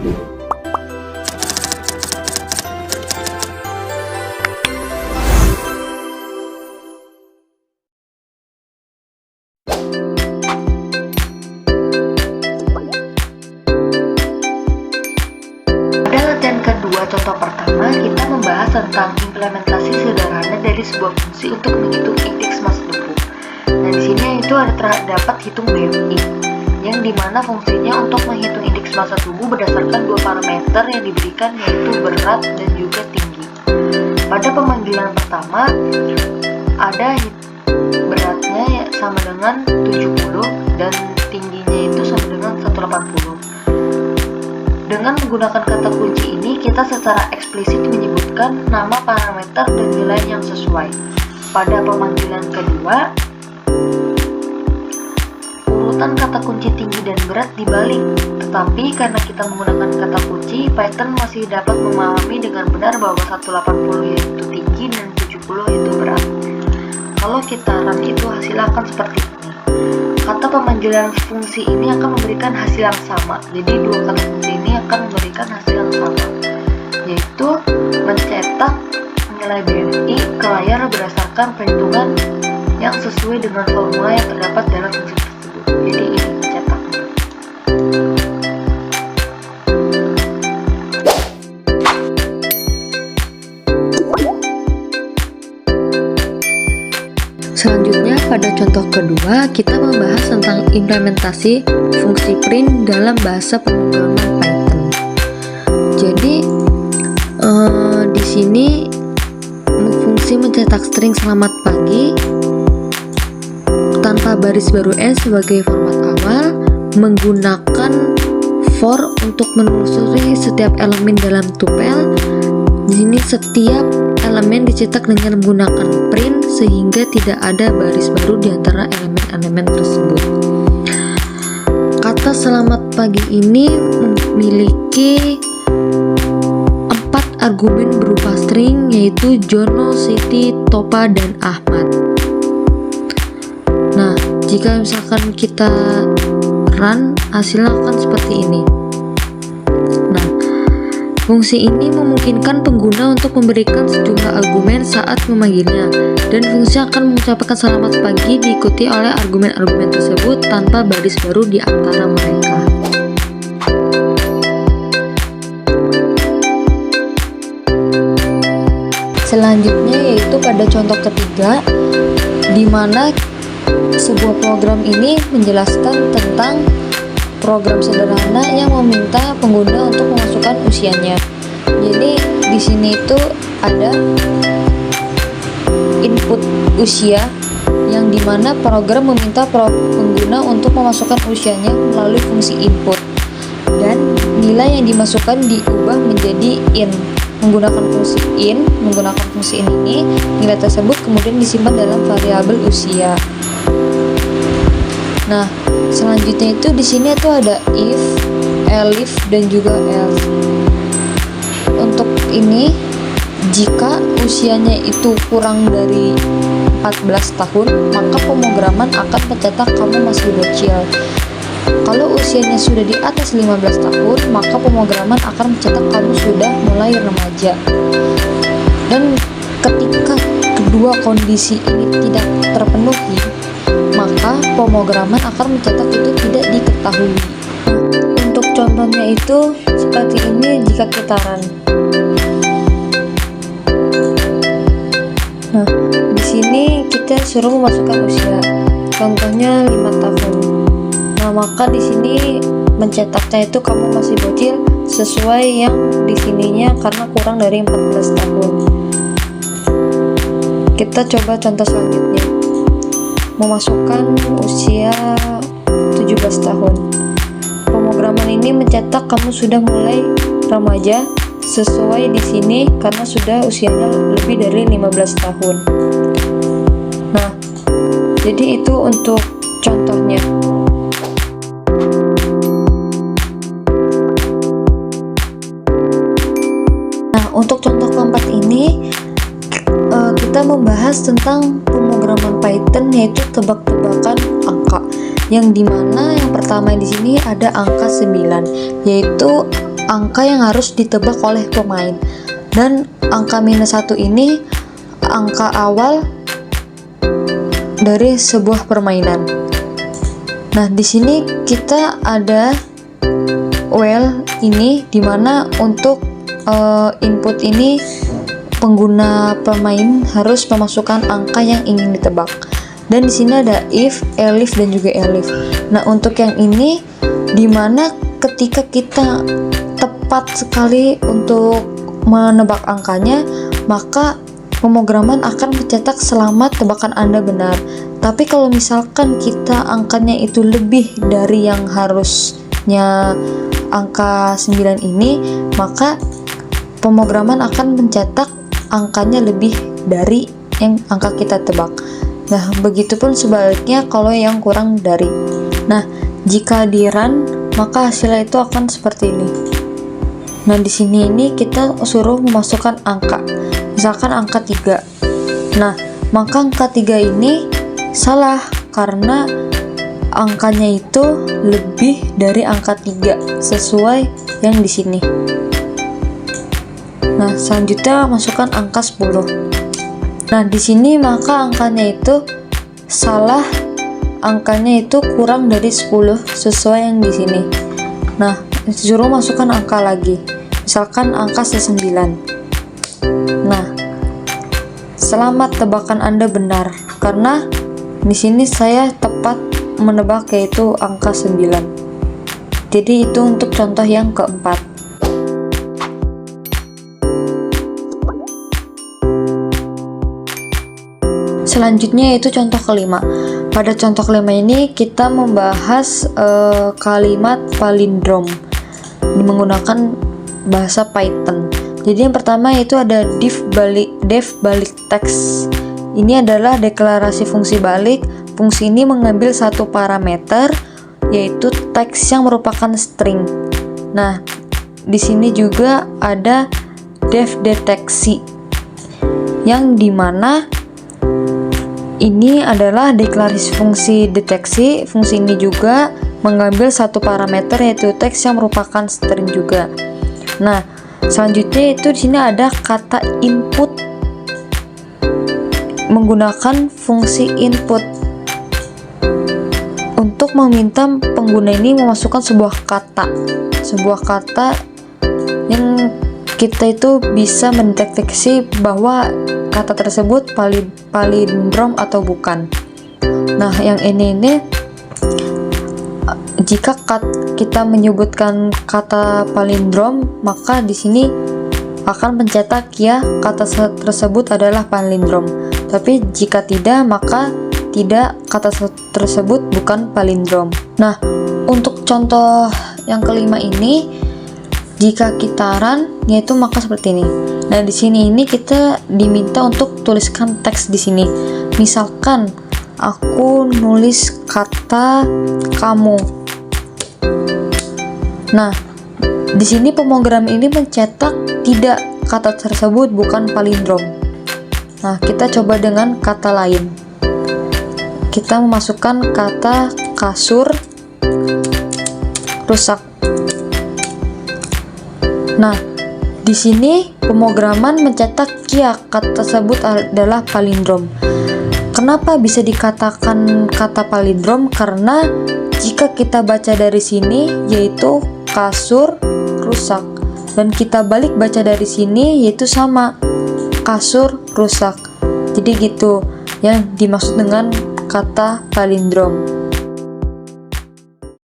Kedua, contoh pertama, kita membahas tentang implementasi sederhana dari sebuah fungsi untuk menghitung indeks massa tubuh. Nah, di sini itu ada terdapat hitung BMI, yang dimana fungsinya untuk menghitung indeks massa tubuh berdasarkan dua parameter yang diberikan, yaitu berat dan juga tinggi. Pada pemanggilan pertama, ada beratnya sama dengan 70 dan tingginya itu sama dengan 180. Dengan menggunakan kata kunci ini, kita secara eksplisit menyebutkan nama parameter dan nilai yang sesuai. Pada pemanggilan kedua, urutan kata kunci tinggi dan berat dibalik. Tetapi karena kita menggunakan kata kunci, Python masih dapat memahami dengan benar bahwa 180 yaitu tinggi dan 70 itu berat. Kalau kita run itu hasilnya akan seperti ini. Kata pemanggilan fungsi ini akan memberikan hasil yang sama. Jadi dua kata kunci ini akan memberikan hasil yang sama, yaitu mencetak nilai BMI ke layar berdasarkan perhitungan yang sesuai dengan formula yang terdapat dalam fungsi tersebut. Jadi ini mencetaknya. Selanjutnya, pada contoh kedua, kita membahas tentang implementasi fungsi print dalam bahasa pemrograman Python. Jadi, di sini fungsi mencetak string selamat pagi tanpa baris baru n sebagai format awal, menggunakan for untuk menelusuri setiap elemen dalam tupel. Di sini setiap elemen dicetak dengan menggunakan print sehingga tidak ada baris baru di antara elemen-elemen tersebut. Kata selamat pagi ini memiliki 4 argumen berupa string, yaitu Jono, Siti, Topa, dan Ahmad. Nah, jika misalkan kita run, hasilnya akan seperti ini. Fungsi ini memungkinkan pengguna untuk memberikan sejumlah argumen saat memanggilnya, dan fungsi akan mengucapkan selamat pagi diikuti oleh argumen-argumen tersebut tanpa baris baru di antara mereka. Selanjutnya yaitu pada contoh ketiga, di mana sebuah program ini menjelaskan tentang program sederhana yang meminta pengguna untuk memasukkan usianya. Jadi di sini itu ada input usia yang dimana program meminta pengguna untuk memasukkan usianya melalui fungsi input, dan nilai yang dimasukkan diubah menjadi int. Menggunakan fungsi int ini, nilai tersebut kemudian disimpan dalam variabel usia. Nah, selanjutnya itu di sini tuh ada if, elif, dan juga else. Untuk ini, jika usianya itu kurang dari 14 tahun, maka pemrograman akan mencetak kamu masih bocil. Kalau usianya sudah di atas 15 tahun, maka pemrograman akan mencetak kamu sudah mulai remaja. Dan ketika kedua kondisi ini tidak terpenuhi, maka pemrograman akan mencetak itu tidak diketahui. Untuk contohnya itu seperti ini jika kita run. Nah, di sini kita suruh memasukkan usia, contohnya 5 tahun. Nah, maka di sini mencetaknya itu kamu masih bocil sesuai yang di sininya karena kurang dari 14 tahun. Kita coba contoh selanjutnya. Memasukkan usia 17 tahun. Pemrograman ini mencetak kamu sudah mulai remaja sesuai di sini karena sudah usianya lebih dari 15 tahun. Nah, jadi itu untuk contohnya. Nah, untuk contoh keempat ini kita membahas tentang pemrograman Python, yaitu tebak-tebakan angka, yang dimana yang pertama di sini ada angka 9, yaitu angka yang harus ditebak oleh pemain. Dan angka -1 ini angka awal dari sebuah permainan. Nah, di sini kita ada well ini, dimana untuk input ini pengguna pemain harus memasukkan angka yang ingin ditebak. Dan di sini ada if, elif, dan juga elif. Nah, untuk yang ini dimana ketika kita tepat sekali untuk menebak angkanya, maka pemrograman akan mencetak selamat tebakan Anda benar. Tapi kalau misalkan kita angkanya itu lebih dari yang harusnya angka 9 ini, maka pemrograman akan mencetak angkanya lebih dari yang angka kita tebak. Nah, begitupun sebaliknya kalau yang kurang dari. Nah, jika di run, maka hasilnya itu akan seperti ini. Nah, di sini ini kita suruh memasukkan angka. Misalkan angka 3. Nah, maka angka 3 ini salah karena angkanya itu lebih dari angka 3 sesuai yang di sini. Nah, selanjutnya masukkan angka 10. Nah, di sini maka angkanya itu salah, angkanya itu kurang dari 10 sesuai yang di sini. Nah, disuruh masukkan angka lagi. Misalkan angka 9. Nah, selamat tebakan Anda benar karena di sini saya tepat menebak yaitu angka 9. Jadi itu untuk contoh yang keempat. Selanjutnya yaitu contoh kelima. Pada contoh kelima ini kita membahas kalimat palindrom menggunakan bahasa Python. Jadi yang pertama itu ada def balik text. Ini adalah deklarasi fungsi balik. Fungsi ini mengambil satu parameter yaitu teks yang merupakan string. Nah, di sini juga ada def deteksi yang dimana ini adalah deklarasi fungsi deteksi. Fungsi ini juga mengambil satu parameter yaitu teks yang merupakan string juga. Nah, selanjutnya itu di sini ada kata input menggunakan fungsi input untuk meminta pengguna ini memasukkan sebuah kata yang kita itu bisa mendeteksi bahwa kata tersebut palindrom atau bukan. Nah, yang ini jika kita menyebutkan kata palindrom, maka di sini akan mencetak ya kata tersebut adalah palindrom. Tapi jika tidak, maka tidak, kata tersebut bukan palindrom. Nah, untuk contoh yang kelima ini, jika kita run, yaitu maka seperti ini. Nah, di sini ini kita diminta untuk tuliskan teks di sini. Misalkan aku nulis kata kamu. Nah, di sini pemrogram ini mencetak tidak, kata tersebut bukan palindrom. Nah, kita coba dengan kata lain. Kita memasukkan kata kasur rusak. Nah, di sini pemrograman mencetak ya kata tersebut adalah palindrom. Kenapa bisa dikatakan kata palindrom? Karena jika kita baca dari sini yaitu kasur rusak, dan kita balik baca dari sini yaitu sama, kasur rusak. Jadi gitu yang dimaksud dengan kata palindrom.